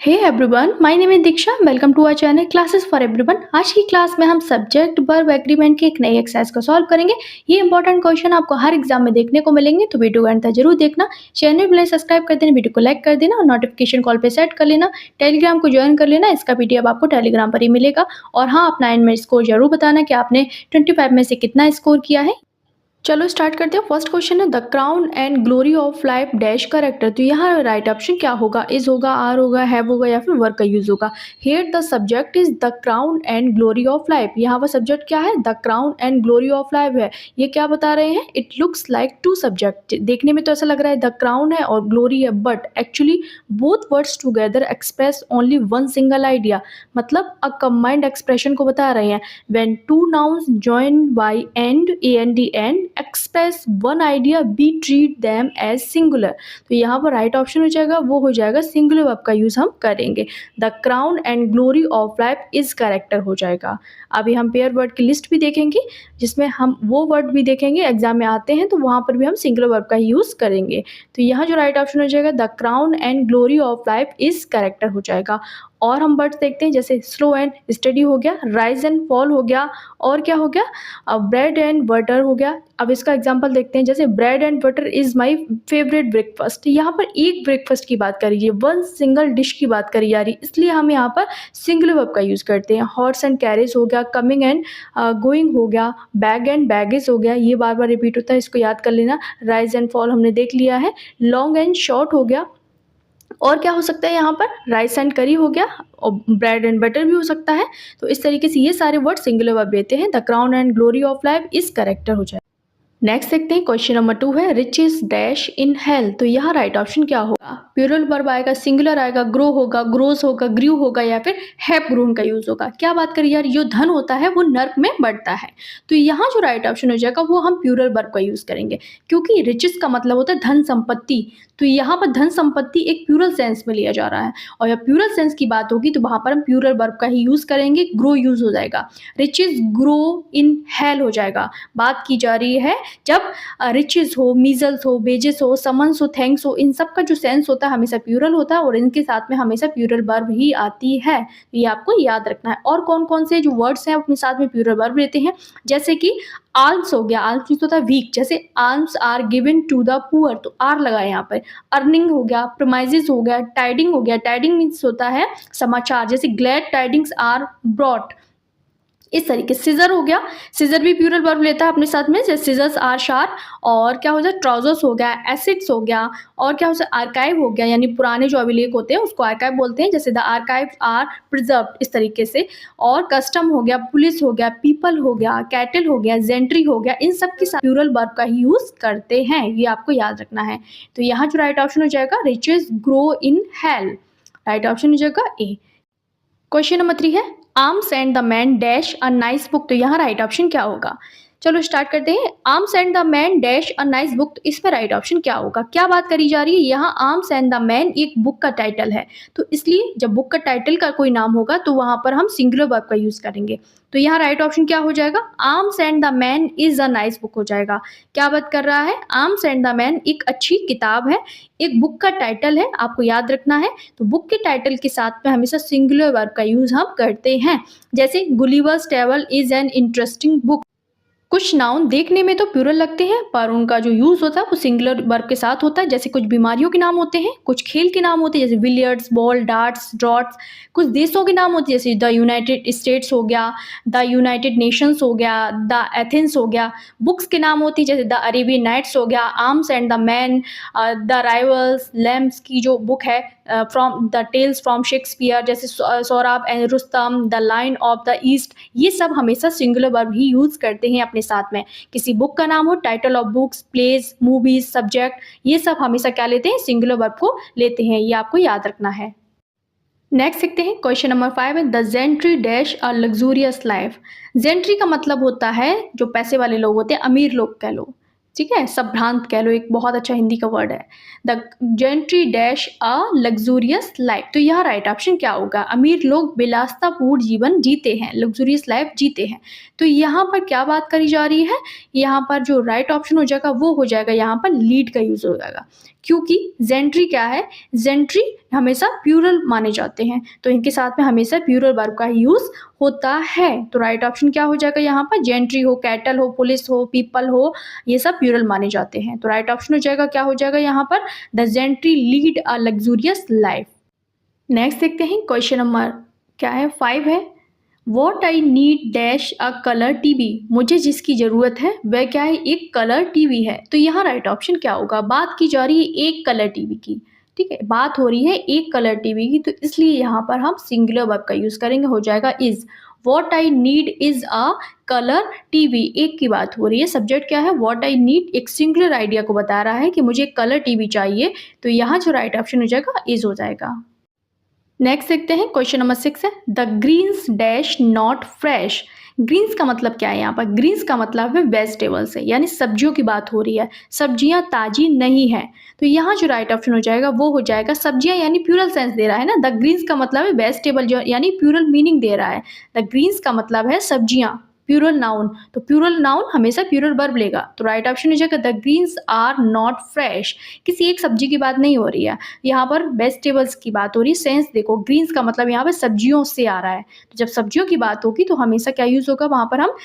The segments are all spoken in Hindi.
Hey everyone, my name is Diksha. Welcome to our channel classes for everyone. आज की क्लास में हम सब्जेक्ट वर्ब एग्रीमेंट की एक नई एक्सरसाइज को सॉल्व करेंगे। ये इंपॉर्टेंट क्वेश्चन आपको हर एग्जाम में देखने को मिलेंगे, तो वीडियो को अंत तक जरूर देखना। चैनल को सब्सक्राइब कर देना, वीडियो को लाइक कर देना और नोटिफिकेशन कॉल पे सेट कर लेना। टेलीग्राम को ज्वाइन कर लेना, इसका पीडीएफ आपको टेलीग्राम पर ही मिलेगा। और हाँ, अपना एंड में स्कोर जरूर बताना कि आपने 25 में से कितना स्कोर किया है। चलो स्टार्ट करते हैं। फर्स्ट क्वेश्चन है the crown and glory of life dash character. तो यहाँ राइट ऑप्शन क्या होगा? इज होगा, आर होगा, हैव होगा या फिर वर्क का यूज होगा। Here the subject is the crown and glory of life. यहाँ पर सब्जेक्ट क्या है? The crown and glory of life है। ये क्या बता रहे हैं? It looks like two subject. देखने में तो ऐसा लग रहा है द क्राउन है और ग्लोरी है, but actually both words together express only one single idea. मतलब अ कंबाइंड एक्सप्रेशन को बता रहे हैं। When two nouns join by and, and express one idea, be treat them as singular. तो यहाँ पर राइट ऑप्शन हो जाएगा, वो हो जाएगा सिंगुलर वर्ब का यूज हम करेंगे। The crown and glory of life is character हो जाएगा। अभी हम पेयर वर्ड की लिस्ट भी देखेंगे, जिसमें हम वो वर्ड भी देखेंगे एग्जाम में आते हैं, तो वहाँ पर भी हम सिंगुलर वर्ब का यूज करेंगे। तो यहाँ जो राइट ऑप्शन हो जाएगा the crown and glory of life is character हो जाएगा। और हम वर्ड्स देखते हैं, जैसे स्लो एंड स्टडी हो गया, राइज एंड फॉल हो गया, और क्या हो गया? ब्रेड एंड बटर हो गया। अब इसका एग्जांपल देखते हैं, जैसे bread and butter is my favourite breakfast. यहाँ पर एक ब्रेकफास्ट की बात करी है, वन सिंगल डिश की बात करी जा रही, इसलिए हम यहाँ पर सिंगुलर वर्ब का यूज करते हैं। हॉर्स एंड कैरेज हो गया, कमिंग एंड गोइंग हो गया, बैग एंड बैगेज हो गया, ये बार बार रिपीट होता है, इसको याद कर लेना। राइज एंड फॉल हमने देख लिया है। लॉन्ग एंड शॉर्ट हो गया, और क्या हो सकता है यहाँ पर? राइस एंड करी हो गया, और ब्रेड एंड बटर भी हो सकता है। तो इस तरीके से ये सारे वर्ड सिंगुलर वर्ब लेते हैं। The crown and glory of life is character हो जाए। नेक्स्ट देखते हैं, क्वेश्चन नंबर 2 है रिचेस डैश इन हेल। तो यहाँ राइट ऑप्शन क्या होगा? प्लूरल वर्ब आएगा, सिंगुलर आएगा, ग्रो होगा, ग्रोस होगा, ग्रू होगा या फिर हैव ग्रोन का यूज होगा। क्या बात करिए यार, जो धन होता है वो नर्क में बढ़ता है। तो यहाँ जो राइट ऑप्शन हो जाएगा वो हम प्लूरल वर्ब का यूज करेंगे, क्योंकि रिचेस का मतलब होता है धन संपत्ति। तो यहाँ पर धन संपत्ति एक प्लूरल सेंस में लिया जा रहा है, और जब प्लूरल सेंस की बात होगी तो वहां पर हम प्लूरल वर्ब का ही यूज करेंगे। ग्रो यूज हो जाएगा, रिचेस ग्रो इन हेल हो जाएगा। बात की जा रही है जब रिचेस हो, मीजल्स हो, बेजेस हो, समन्स हो, थैंक्स हो, इन सब का जो सेंस होता है हमेशा प्लूरल होता है, और इनके साथ में हमेशा प्लूरल वर्ब ही आती है। ये आपको याद रखना है। और कौन कौन से जो वर्ड्स हैं अपने साथ में प्लूरल वर्ब लेते हैं, जैसे कि आल्म्स हो गया, आल्म्स मीन्स होता है वीक, जैसे alms are given to the poor, तो आर लगा है यहाँ पर। अर्निंग हो गया, प्रोमाइजेस हो गया, टाइडिंग हो गया, टाइडिंग मीन्स होता है समाचार, जैसे ग्लैड टाइडिंग्स आर ब्रॉट। इस तरीके से सीजर हो गया, सीजर भी प्लूरल वर्ब लेता है अपने साथ में, जैसे सीजर्स आर शार्प। और क्या हो जाए? ट्राउजर्स हो गया, एसिड्स हो गया, और क्या हो जाए? आर्काइव हो गया, यानी पुराने जो अभिलेख होते हैं उसको आर्काइव बोलते हैं, जैसे द आर्काइव आर प्रिजर्व्ड, इस तरीके से। और कस्टम हो गया, पुलिस हो गया, पीपल हो गया, कैटल हो गया, जेंट्री हो गया, इन सब के साथ प्लूरल वर्ब का ही यूज करते हैं, ये आपको याद रखना है। तो यहाँ जो राइट ऑप्शन हो जाएगा riches grow in hell, right option हो जाएगा ए। क्वेश्चन नंबर 3 है arms and the man dash a nice book. तो यहाँ राइट ऑप्शन क्या होगा? चलो स्टार्ट करते हैं। Arms and the man dash a nice book, तो इसमें राइट ऑप्शन क्या होगा? क्या बात करी जा रही है? यहाँ आर्म्स एंड द मैन एक बुक का टाइटल है, तो इसलिए जब बुक का टाइटल का कोई नाम होगा तो वहां पर हम सिंगुलर वर्ब का यूज करेंगे। तो यहाँ राइट ऑप्शन क्या हो जाएगा? Arms and the man is a nice book हो जाएगा। क्या बात कर रहा है? आर्म्स एंड द मैन एक अच्छी किताब है, एक बुक का टाइटल है, आपको याद रखना है। तो बुक के टाइटल के साथ में हमेशा सिंगुलर वर्ब का यूज हम करते हैं, जैसे Gulliver's travel is an interesting book. कुछ नाउन देखने में तो प्लूरल लगते हैं, पर उनका जो यूज होता है वो सिंगुलर वर्ब के साथ होता है। जैसे कुछ बीमारियों के नाम होते हैं, कुछ खेल के नाम होते हैं, जैसे बिलियर्ड्स, बॉल, डार्ट्स, ड्रॉट्स। कुछ देशों के नाम होते हैं, जैसे द यूनाइटेड स्टेट्स हो गया, द यूनाइटेड नेशंस हो गया, द एथेंस हो गया। बुक्स के नाम होती है, जैसे द अरेबियन नाइट्स हो गया, arms and the man, the rivals, Lamb's की जो बुक है, from the tales from Shakespeare, जैसे Sohrab and Rustum, the line of the east. ये सब हमेशा सिंगुलर वर्ब ही यूज करते हैं अपने साथ में। किसी बुक का नाम हो, title of books, place, movies, subject, ये सब हमेशा क्या लेते हैं? सिंगुलर वर्ब को लेते हैं, ये आपको याद रखना है। नेक्स्ट देखते हैं, क्वेश्चन नंबर 5 है the gentry dash a luxurious life. Gentry का मतलब होता है जो पैसे वाले लोग होते हैं, अमीर लोग कह लो, ठीक है, संभ्रांत कह लो, एक बहुत अच्छा हिंदी का वर्ड है। The gentry dash a luxurious life. तो यहाँ राइट ऑप्शन क्या होगा? अमीर लोग विलासतापूर्ण जीवन जीते हैं, लग्जूरियस लाइफ जीते हैं। तो यहाँ पर क्या बात करी जा रही है? यहाँ पर जो राइट ऑप्शन हो जाएगा वो हो जाएगा यहाँ पर लीड का यूज हो जाएगा, क्योंकि जेंट्री क्या है, जेंट्री हमेशा प्लूरल माने जाते हैं, तो इनके साथ में हमेशा प्लूरल वर्ब का यूज़ होता है। तो राइट ऑप्शन क्या हो जाएगा यहाँ पर, जेंट्री हो, कैटल हो, पुलिस हो, पीपल हो, ये सब प्लूरल माने जाते हैं। तो राइट ऑप्शन हो जाएगा, क्या हो जाएगा यहाँ पर, the gentry lead a luxurious life. Next देखते हैं क्वेश्चन नंबर क्या है, 5 है। What I need dash a colour TV, मुझे जिसकी ज़रूरत है वह क्या है, एक कलर टीवी है। तो यहाँ राइट ऑप्शन क्या होगा, बात की जा रही है एक कलर टीवी की, ठीक है, बात हो रही है एक कलर टीवी की, तो इसलिए यहाँ पर हम सिंगुलर वर्ब का यूज़ करेंगे, हो जाएगा is. What I need is a colour TV, एक की बात हो रही है, सब्जेक्ट क्या है, वॉट आई नीड एक सिंगुलर आइडिया को बता रहा है कि मुझे कलर टीवी चाहिए, तो यहाँ जो राइट ऑप्शन हो जाएगा इज़ हो जाएगा। नेक्स्ट देखते हैं क्वेश्चन नंबर 6 है, the greens dash not fresh, greens का मतलब क्या है यहाँ पर, ग्रीन्स का मतलब है वेजिटेबल्स है, यानी सब्जियों की बात हो रही है, सब्जियां ताजी नहीं है, तो यहाँ जो राइट ऑप्शन हो जाएगा वो हो जाएगा सब्जियां, यानी प्लूरल सेंस दे रहा है ना, द ग्रीन्स का मतलब है वेजिटेबल, जो यानी प्लूरल मीनिंग दे रहा है, द ग्रीन्स का मतलब है सब्जियां, प्लूरल नाउन, तो प्लूरल नाउन हमेशा प्लूरल वर्ब लेगा, तो राइट ऑप्शन हो जाएगा the greens are not fresh, किसी एक सब्जी की बात नहीं हो रही है, यहाँ पर वेजिटेबल्स की बात हो रही है, सेंस देखो ग्रीन्स का मतलब यहाँ पे सब्जियों से आ रहा है, तो जब सब्जियों की बात होगी तो हमेशा क्या यूज़ होगा, वहाँ पर हम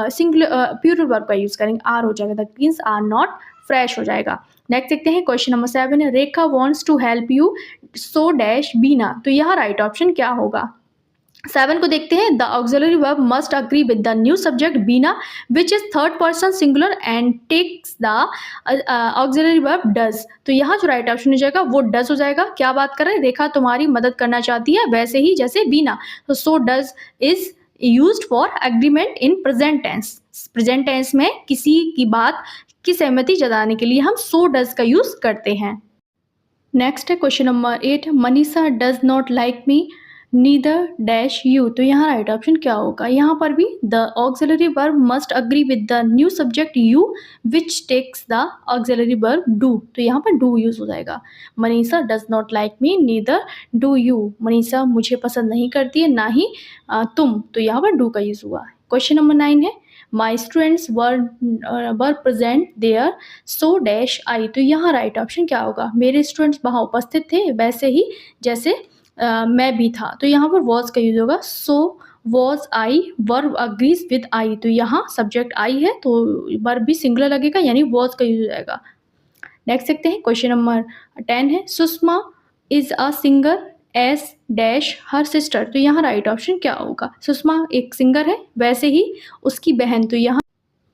सिंगुलर प्लूरल वर्ब का यूज़ करेंगे, आर हो जाएगा, the greens are not fresh हो जाएगा। नेक्स्ट देखते हैं क्वेश्चन नंबर 7 है, Rekha wants to help you so dash Beena, तो यहाँ राइट ऑप्शन क्या होगा, 7 को देखते हैं, the auxiliary verb must agree with the new subject Bina which is third person singular and takes the auxiliary verb does, तो यहाँ जो राइट ऑप्शन हो जाएगा वो डज हो जाएगा, क्या बात कर रहे हैं, रेखा तुम्हारी मदद करना चाहती है वैसे ही जैसे बीना, तो so does is used for agreement in present tense, present tense में किसी की बात की सहमति जताने के लिए हम सो डज का यूज करते हैं। नेक्स्ट है question number 8, Manisha does not like me neither dash you, तो यहाँ राइट ऑप्शन क्या होगा, यहाँ पर भी the auxiliary verb must agree with the new subject you which takes the auxiliary verb do, तो यहाँ पर डू यूज हो जाएगा, Manisha does not like me neither do you, Manisha मुझे पसंद नहीं करती है ना ही तुम, तो यहाँ पर डू का यूज हुआ। क्वेश्चन नंबर 9 है, my students were present there so dash I, तो यहाँ राइट ऑप्शन क्या होगा, मेरे स्टूडेंट्स वहाँ उपस्थित थे वैसे ही जैसे मैं भी था, तो यहाँ पर वॉज का यूज होगा, so was I verb agrees with I, तो यहाँ सब्जेक्ट आई है तो वर्ब भी सिंगुलर लगेगा, यानी वॉज का यूज हो जाएगा। नेक्स्ट देखते हैं क्वेश्चन नंबर 10 है, Sushma is a singer S dash her sister, तो यहाँ राइट ऑप्शन क्या होगा, सुषमा एक सिंगर है वैसे ही उसकी बहन, तो यहाँ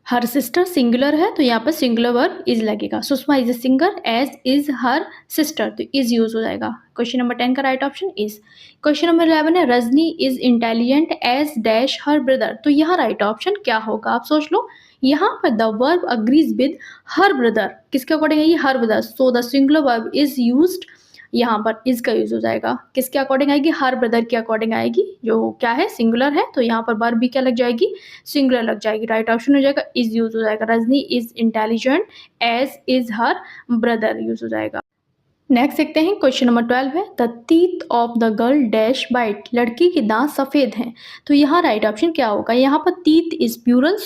हर सिस्टर सिंगुलर है तो यहाँ पर सिंगुलर वर्ब इज लगेगा, Sushma is a singer as is her sister, तो इज यूज हो जाएगा। क्वेश्चन नंबर 10 का right option is. Question number 11 है, Rajni is intelligent as dash her brother, तो यहाँ राइट ऑप्शन क्या होगा, आप सोच लो, यहाँ पर the verb agrees with her brother, किसके अकॉर्डिंग है ये, her brother, so the singular verb is used, यहाँ पर इज का यूज हो जाएगा, किसके अकॉर्डिंग आएगी, हर ब्रदर के अकॉर्डिंग आएगी, जो क्या है सिंगुलर है, तो यहाँ पर वर्ब भी क्या लग जाएगी, सिंगुलर लग जाएगी, राइट ऑप्शन हो जाएगा इज यूज हो जाएगा, Rajni is intelligent as is her brother use हो जाएगा। नेक्स्ट देखते हैं क्वेश्चन नंबर 12 है, the teeth of the girl dash white, लड़की के दांत सफ़ेद हैं, तो यहाँ राइट ऑप्शन क्या होगा, यहाँ पर teeth is plural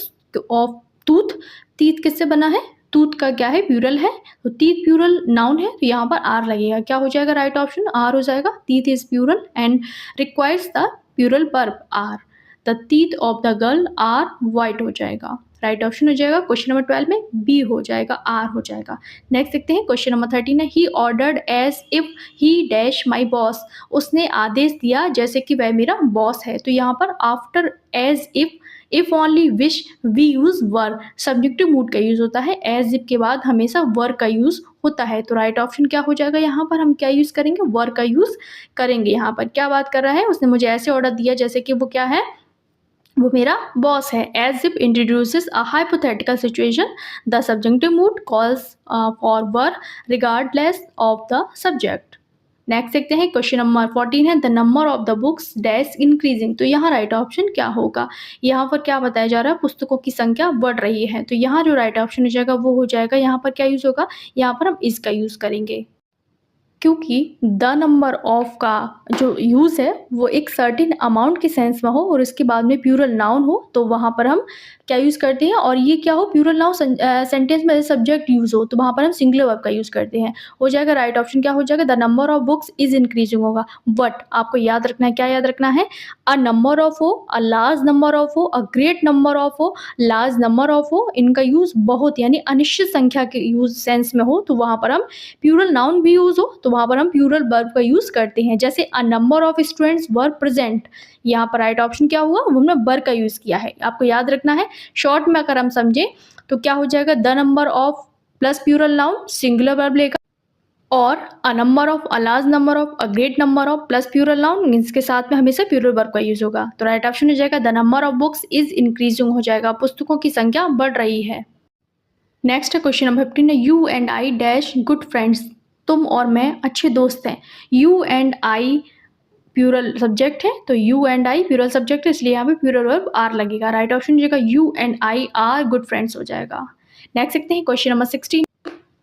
of tooth, teeth किससे बना है, टूथ का क्या है, प्लूरल है, तो टीथ प्लूरल नाउन है, तो यहाँ पर आर लगेगा, क्या हो जाएगा राइट ऑप्शन, आर हो जाएगा, teeth is plural and requires the plural verb are, the teeth of the girl are white हो जाएगा, राइट ऑप्शन हो जाएगा क्वेश्चन नंबर 12 में बी हो जाएगा, आर हो जाएगा। नेक्स्ट देखते हैं क्वेश्चन नंबर 13 है, he ordered as if he dash my boss, उसने आदेश दिया जैसे कि वह मेरा बॉस है, तो यहाँ पर after as if only which we use were, subjunctive mood का यूज होता है, एज इफ के बाद हमेशा वर का यूज होता है, तो राइट ऑप्शन क्या हो जाएगा, यहाँ पर हम क्या यूज करेंगे, वर का यूज करेंगे। यहाँ पर क्या बात कर रहा है, उसने मुझे ऐसे ऑर्डर दिया जैसे कि वो क्या है, वो मेरा बॉस है, as if introduces a hypothetical situation, the subjective mood calls for were regardless of the subject. Next देखते हैं क्वेश्चन नंबर 14 है, the number of the books dash increasing, तो यहाँ राइट ऑप्शन क्या होगा, यहाँ पर क्या बताया जा रहा है, पुस्तकों की संख्या बढ़ रही है, तो यहाँ जो राइट ऑप्शन हो जाएगा वो हो जाएगा, यहाँ पर क्या यूज होगा, यहाँ पर हम इसका यूज करेंगे। क्योंकि द नंबर ऑफ का जो यूज़ है वो एक सर्टेन अमाउंट के सेंस में हो और उसके बाद में प्लूरल नाउन हो, तो वहाँ पर हम क्या यूज़ करते हैं, और ये क्या हो, प्लूरल नाउन सेंटेंस में सब्जेक्ट यूज़ हो, तो वहाँ पर हम सिंगुलर वर्ब का यूज़ करते हैं। हो जाएगा राइट ऑप्शन क्या हो जाएगा, the number of books is increasing होगा। बट आपको याद रखना है, क्या याद रखना है, अ नंबर ऑफ हो, अ लार्ज नंबर ऑफ हो, अ ग्रेट नंबर ऑफ हो, लार्ज नंबर ऑफ हो, इनका यूज़ बहुत यानी अनिश्चित संख्या के यूज़ सेंस में हो, तो वहाँ पर हम प्लूरल नाउन भी यूज़ हो तो वहाँ पर हम प्लूरल वर्ब का यूज़ करते हैं। जैसे अ number of students were present, यहाँ पर राइट ऑप्शन क्या हुआ, हमने वर का यूज़ किया है, आपको याद रखना है। शॉर्ट में अगर हम समझें तो क्या हो जाएगा, the number of plus plural noun singular verb लेगा, और a number of, a large number of, a great number of plus plural noun, इसके साथ में हमेशा प्लूरल वर्ब का यूज़ होगा। तो राइट ऑप्शन हो जाएगा the number of books is increasing हो जाएगा, पुस्तकों की संख्या बढ़ रही है। नेक्स्ट है क्वेश्चन नंबर 15 है, you and I dash good friends, तुम और मैं अच्छे दोस्त हैं। You and I plural subject है, तो you and I plural subject है, इसलिए यहाँ पे प्लूरल वर्ब आर लगेगा। राइट ऑप्शन हो जाएगा you and I are good friends हो जाएगा। नेक्स्ट देखते हैं question number 16,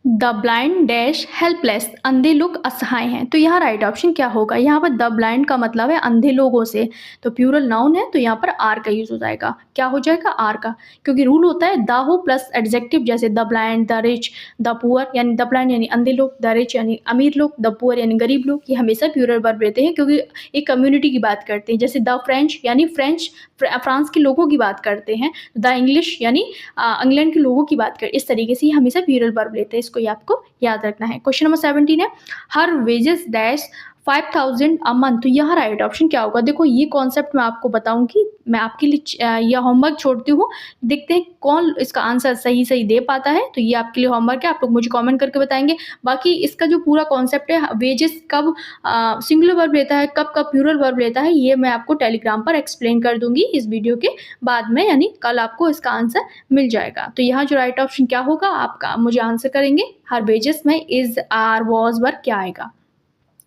the blind dash helpless, अंधे लोग असहाय हैं, तो यहाँ राइट ऑप्शन क्या होगा, यहाँ पर द ब्लाइंड का मतलब है अंधे लोगों से, तो प्लूरल नाउन है तो यहाँ पर आर का यूज हो जाएगा। क्या हो जाएगा, आर का, क्योंकि रूल होता है द हो प्लस एडजेक्टिव, जैसे the blind, the rich, the poor, यानी द ब्लाइंड यानी अंधे लोग, द रिच यानी अमीर लोग, द पुअर यानी गरीब लोग, ये हमेशा प्लूरल वर्ब रहते हैं क्योंकि एक कम्युनिटी की बात करते हैं। जैसे द फ्रेंच यानी फ्रेंच, फ्रांस के लोगों की बात करते हैं, द इंग्लिश यानी इंग्लैंड के लोगों की बात कर, इस तरीके से हमेशा प्लूरल वर्ब लेते हैं, इसको आपको याद रखना है। क्वेश्चन नंबर 17 है, हर वेजेस डैश 5000 अ मंथ, तो यहाँ राइट ऑप्शन क्या होगा। देखो ये कॉन्सेप्ट मैं आपको बताऊंगी, मैं आपके लिए यह होमवर्क छोड़ती हूँ, देखते हैं कौन इसका आंसर सही दे पाता है, तो ये आपके लिए होमवर्क है, आप लोग मुझे कमेंट करके बताएंगे। बाकी इसका जो पूरा कॉन्सेप्ट है, वेजेस कब सिंगुलर वर्ब लेता है, कब कब प्लूरल वर्ब लेता है, ये मैं आपको टेलीग्राम पर एक्सप्लेन कर दूंगी इस वीडियो के बाद में, यानी कल आपको इसका आंसर मिल जाएगा। तो यहाँ जो राइट ऑप्शन क्या होगा, आपका मुझे आंसर करेंगे, हर वेजेस में इज आर वॉज वर्ब क्या आएगा।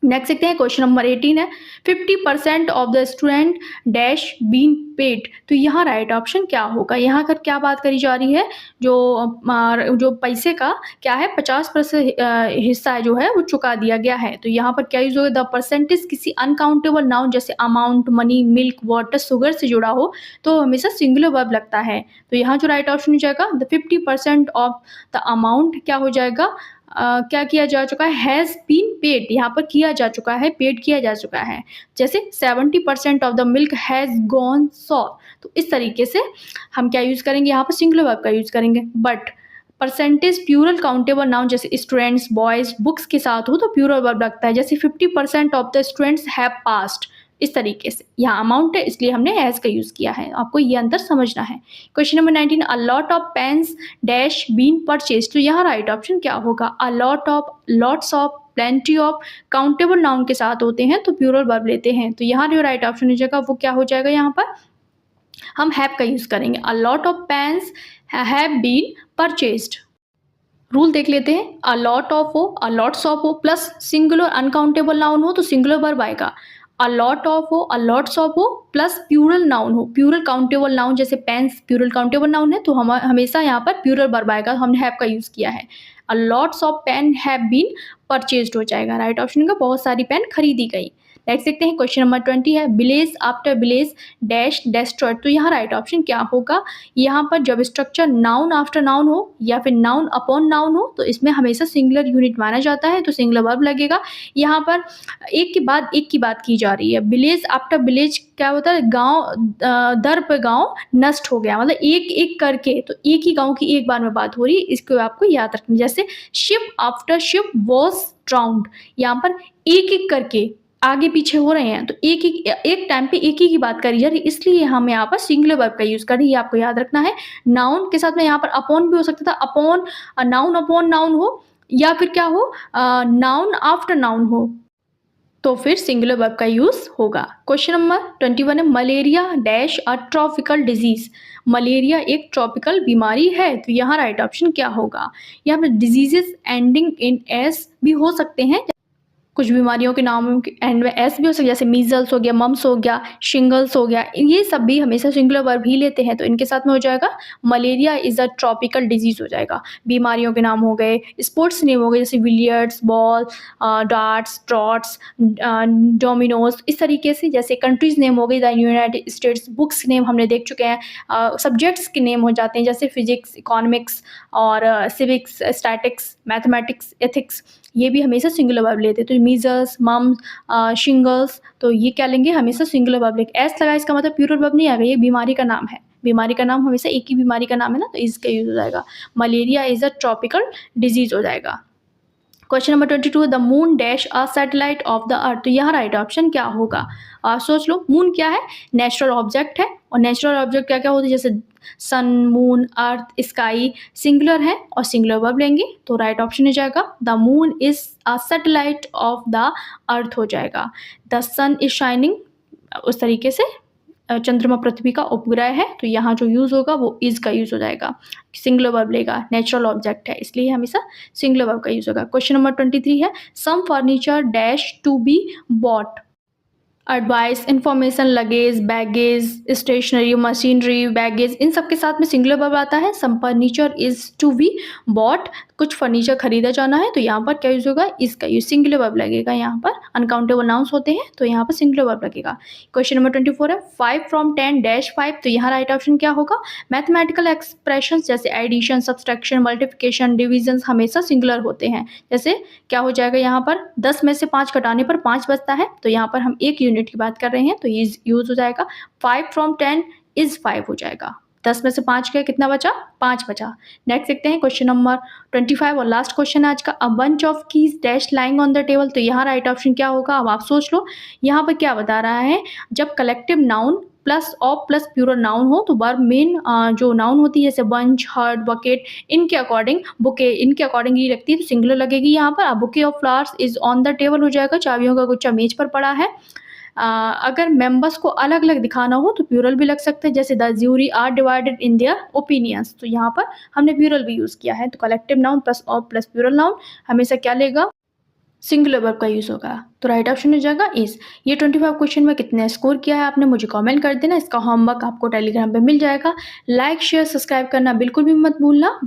नेक्स्ट देखते हैं क्वेश्चन नंबर 18 है, 50% of the student dash been paid, तो यहाँ राइट ऑप्शन क्या होगा। यहाँ पर क्या बात करी जा रही है, जो पैसे का क्या है 50% हिस्सा जो है वो चुका दिया गया है, तो यहाँ पर क्या यूज होगा, द परसेंटेज किसी अनकाउंटेबल नाउन जैसे amount, money, milk, water, sugar से जुड़ा हो तो हमेशा सिंगुलर वर्ब लगता है, तो यहाँ जो राइट ऑप्शन हो जाएगा द 50% ऑफ द अमाउंट क्या हो जाएगा, क्या किया जा चुका है, हैज़ बीन पेड, यहाँ पर किया जा चुका है, पेड किया जा चुका है। जैसे 70% of the milk has gone saw, तो इस तरीके से हम क्या यूज़ करेंगे, यहाँ पर सिंगुलर वर्ब का यूज़ करेंगे। But percentage plural countable noun जैसे स्टूडेंट्स, बॉयज़, बुक्स के साथ हो तो प्लूरल वर्ब लगता है, जैसे 50% of the students have passed, इस तरीके से। यहाँ अमाउंट है इसलिए हमने हैज़ का यूज़ किया है, आपको ये अंतर समझना है। Question number 19, a lot of pens dash been purchase, तो यहाँ राइट ऑप्शन क्या होगा, a lot of, lots of, plenty of, countable noun के साथ होते हैं तो प्लूरल वर्ब लेते हैं, तो यहाँ जो राइट ऑप्शन हो जाएगा वो क्या हो जाएगा, यहाँ पर हम हैव का यूज़ करेंगे, a lot of pens have been purchased. Rule देख लेते हैं, अ लॉट ऑफ हो, अ लॉट्स ऑफ हो, प्लस सिंगुलर अनकाउंटेबल नाउन हो तो सिंगुलर वर्ब आएगा, अ लॉट ऑफ हो, अ लॉट्स ऑफ हो, प्लस प्लूरल नाउन हो, प्लूरल काउंटेबल नाउन जैसे पेन्स प्लूरल काउंटेबल नाउन है तो हम हमेशा यहाँ पर प्लूरल वर्ब आएगा, हमने हैव का यूज़ किया है, a lots of pen have been purchased हो जाएगा। राइट ऑप्शन का बहुत सारी पेन खरीदी गई। नेक्स्ट देखते हैं क्वेश्चन नंबर 20 है, village after village dash destroyed, तो यहाँ राइट ऑप्शन क्या होगा, यहाँ पर जब स्ट्रक्चर नाउन आफ्टर नाउन हो या फिर नाउन अपॉन नाउन हो तो इसमें हमेशा सिंगुलर यूनिट माना जाता है तो सिंगुलर वर्ब लगेगा। यहाँ पर एक के बाद एक की बात की जा रही है, विलेज आफ्टर विलेज क्या होता है, गांव दर पे गांव नष्ट हो गया, मतलब एक एक करके, तो एक ही गांव की एक बार में बात हो रही है, इसको आपको याद रखना। जैसे शिप आफ्टर शिप वॉज ड्राउन्ड, यहाँ पर एक एक करके आगे पीछे हो रहे हैं तो एक टाइम पे एक ही की बात करी जा रही है, इसलिए हम यहाँ पर सिंगुलर वर्ब का यूज कर रही है, आपको याद रखना है। नाउन के साथ में यहाँ पर अपॉन भी हो सकता था, अपॉन नाउन अपॉन नाउन हो या फिर क्या हो, नाउन आफ्टर नाउन हो तो फिर सिंगुलर वर्ब का यूज होगा। क्वेश्चन नंबर 21 है, malaria dash a tropical disease, malaria एक ट्रॉपिकल बीमारी है तो यहाँ राइट ऑप्शन क्या होगा। यहाँ पर डिजीजेस एंडिंग इन एस भी हो सकते हैं, कुछ बीमारियों के नाम के एंड में एस भी हो सकता है, जैसे मीज़ल्स हो गया, मम्प्स हो गया, शिंगल्स हो गया, ये सब भी हमेशा सिंगुलर वर्ब ही लेते हैं, तो इनके साथ में हो जाएगा malaria is a tropical disease हो जाएगा। बीमारियों के नाम हो गए, स्पोर्ट्स नेम हो गए जैसे बिलियर्ड्स, बॉल, डार्ट्स, ट्रॉट्स, डोमिनोज़, इस तरीके से। जैसे कंट्रीज़ नेम हो गई the United states, books name हमने देख चुके हैं। सब्जेक्ट्स के नेम हो जाते हैं जैसे फिज़िक्स, इकोनॉमिक्स और सिविक्स, स्टैटिक्स, मैथमेटिक्स, एथिक्स, ये भी हमेशा सिंगुलर वर्ब लेते हैं। तो मीज़ल्स, मम्स, शिंगल्स, तो ये क्या लेंगे, हमेशा सिंगुलर वर्ब लेंगे। एस लगा इसका मतलब प्लूरल वर्ब नहीं आएगा, ये बीमारी का नाम है। बीमारी का नाम हमेशा एक ही बीमारी का नाम है ना, तो इसका यूज़ हो जाएगा। Malaria is a tropical disease हो जाएगा। Question number 22, the moon dash a satellite of the earth, तो यहाँ राइट ऑप्शन क्या होगा? सोच लो, मून क्या है? नेचुरल ऑब्जेक्ट है, और नेचुरल ऑब्जेक्ट क्या क्या होते हैं, जैसे सन, मून, अर्थ, स्काई, सिंगुलर है और सिंगुलर वर्ब लेंगे, तो राइट ऑप्शन हो जाएगा the moon is a satellite of the earth हो जाएगा। द सन इज शाइनिंग, उस तरीके से चंद्रमा पृथ्वी का उपग्रह है, तो यहाँ जो यूज़ होगा वो इज़ का यूज़ हो जाएगा। सिंगुलर वर्ब लेगा, नेचुरल ऑब्जेक्ट है, इसलिए हमेशा सिंगुलर वर्ब का यूज़ होगा। क्वेश्चन नंबर 23 है, some furniture dash to be bought, advice, information, luggage, baggage, stationery, machinery, baggage, इन सब के साथ में सिंगुलर वर्ब आता है। Some furniture is to be bought, कुछ फर्नीचर खरीदा जाना है, तो यहाँ पर क्या यूज़ होगा, इसका यूज़, सिंगुलर वर्ब लगेगा। यहाँ पर अनकाउंटेबल नाउन्स होते हैं, तो यहाँ पर सिंगुलर वर्ब लगेगा। क्वेश्चन नंबर 24 है, 5 फ्रॉम 10 डैश 5, तो यहाँ राइट ऑप्शन क्या होगा? मैथमेटिकल एक्सप्रेशंस जैसे एडिशन, सब्सट्रैक्शन, मल्टीप्लिकेशन, डिविजन हमेशा सिंगुलर होते हैं। जैसे क्या हो जाएगा, यहाँ पर 10 में से 5 घटाने पर 5 बचता है, तो यहाँ पर हम एक यूनिट की बात कर रहे हैं, तो ये यूज़ हो जाएगा 5 फ्रॉम 10 इज़ 5 हो जाएगा। 10 में से 5 गए, कितना बचा? 5 बचा। नेक्स्ट देखते हैं क्वेश्चन नंबर 25 और लास्ट क्वेश्चन है आज का, a bunch of keys dash lying on the table, तो यहाँ राइट ऑप्शन क्या होगा? अब आप सोच लो, यहाँ पर क्या बता रहा है, जब collective noun plus of plus plural noun हो, तो वर्ब मेन जो नाउन होती है जैसे बंच, हर्ट, बकेट, इनके अकॉर्डिंग, बुके, इनके अकॉर्डिंग ही रखती है, तो सिंगुलर लगेगी यहाँ पर। Bouquet of flowers is on the table हो जाएगा, चाबियों का गुच्छा मेज पर पड़ा है। अगर मेंबर्स को अलग अलग दिखाना हो तो प्लूरल भी लग सकते हैं, जैसे the jury are divided in their opinions, तो यहाँ पर हमने प्लूरल भी यूज़ किया है। तो collective noun plus of plus plural noun हमेशा क्या लेगा? सिंगुलर वर्ब का यूज़ होगा, तो राइट ऑप्शन हो जाएगा इज। ये 25 क्वेश्चन में कितने स्कोर किया है आपने, मुझे कमेंट कर देना। इसका होमवर्क आपको टेलीग्राम पे मिल जाएगा। लाइक, शेयर, सब्सक्राइब करना बिल्कुल भी मत भूलना।